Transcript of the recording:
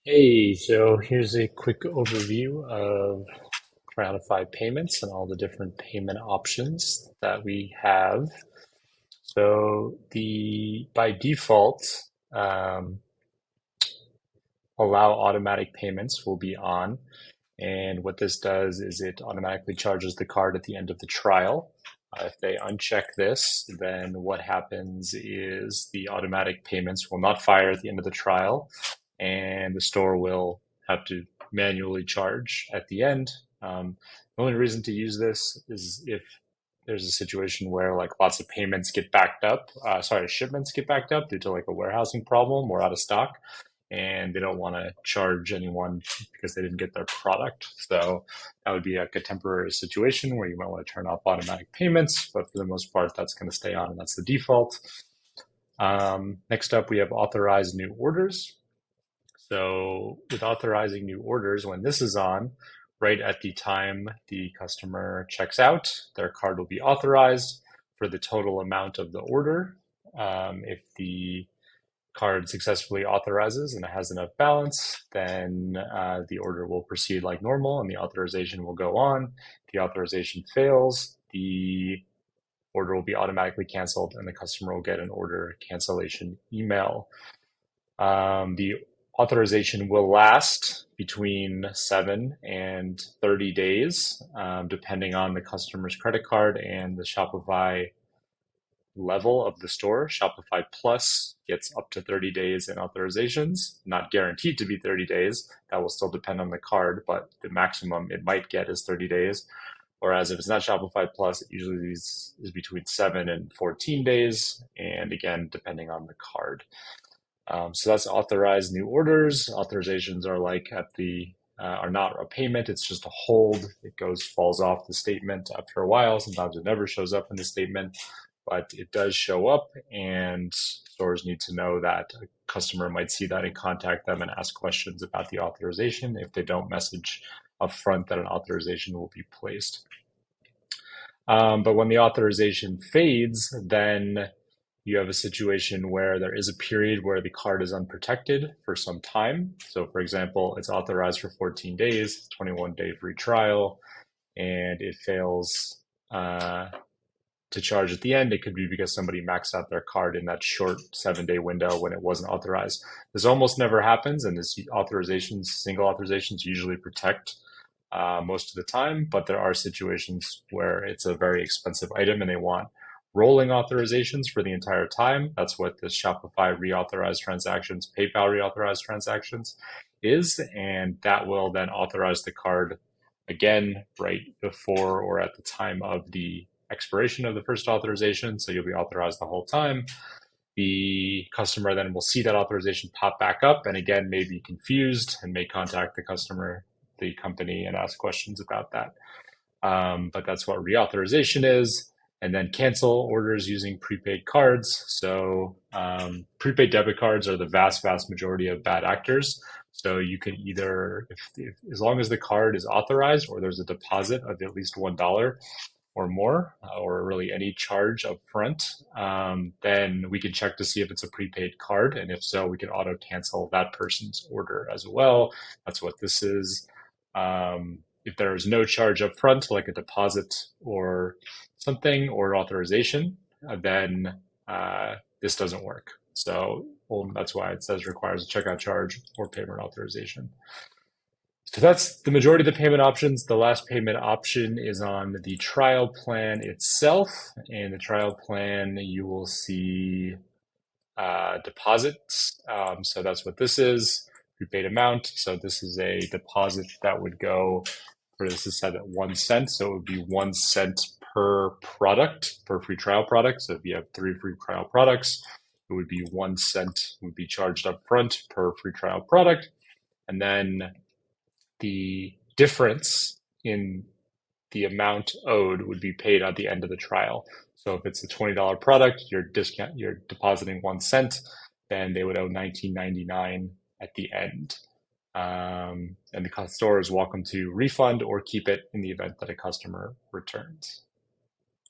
Hey, so here's a quick overview of Crowdify payments and all the different payment options that we have. So the by default, um, allow automatic payments will be on. And what this does is it automatically charges the card at the end of the trial. If they uncheck this, then what happens is the automatic payments will not fire at the end of the trial, and the store will have to manually charge at the end. The only reason to use this is if there's a situation where like lots of payments get backed up, shipments get backed up due to like a warehousing problem or out of stock, and they don't want to charge anyone because they didn't get their product. So that would be like a temporary situation where you might want to turn off automatic payments, but for the most part, that's going to stay on and that's the default. Next up, we have authorized new orders. So with authorizing new orders, when this is on, right at the time the customer checks out, their card will be authorized for the total amount of the order. If the card successfully authorizes and it has enough balance, then the order will proceed like normal and the authorization will go on. If the authorization fails, the order will be automatically canceled and the customer will get an order cancellation email. The authorization will last between 7 and 30 days, depending on the customer's credit card and the Shopify level of the store. Shopify Plus gets up to 30 days in authorizations, not guaranteed to be 30 days. That will still depend on the card, but the maximum it might get is 30 days. Whereas if it's not Shopify Plus, it usually is between 7 and 14 days. And again, depending on the card. So that's authorized new orders. Authorizations are like are not a payment. It's just a hold. It falls off the statement after a while. Sometimes it never shows up in the statement, but it does show up, and stores need to know that a customer might see that and contact them and ask questions about the authorization if they don't message upfront that an authorization will be placed. But when the authorization fades, then you have a situation where there is a period where the card is unprotected for some time. So, for example, it's authorized for 14 days, 21-day free trial, and it fails to charge at the end. It could be because somebody maxed out their card in that short 7-day window when it wasn't authorized. This almost never happens, and this single authorizations usually protect most of the time, but there are situations where it's a very expensive item and they want rolling authorizations for the entire time. That's what the Shopify reauthorized transactions, PayPal reauthorized transactions is, and that will then authorize the card again right before or at the time of the expiration of the first authorization. So you'll be authorized the whole time. The customer then will see that authorization pop back up and again may be confused and may contact the company, and ask questions about that. But that's what reauthorization is. And then cancel orders using prepaid cards. So prepaid debit cards are the vast, vast majority of bad actors. So you can either, as long as the card is authorized or there's a deposit of at least $1 or more, or really any charge up front, then we can check to see if it's a prepaid card. And if so, we can auto cancel that person's order as well. That's what this is. If there is no charge up front, like a deposit or something or authorization, then this doesn't work. So that's why it says requires a checkout charge or payment authorization. So that's the majority of the payment options. The last payment option is on the trial plan itself. In the trial plan, you will see deposits. So that's what this is, prepaid amount. So this is a deposit that would go, for this is set at 1 cent. So it would be 1 cent per product, per free trial product. So if you have 3 free trial products, it would be 1 cent would be charged up front per free trial product. And then the difference in the amount owed would be paid at the end of the trial. So if it's a $20 product, you're depositing 1 cent, then they would owe $19.99 at the end. And the store is welcome to refund or keep it in the event that a customer returns.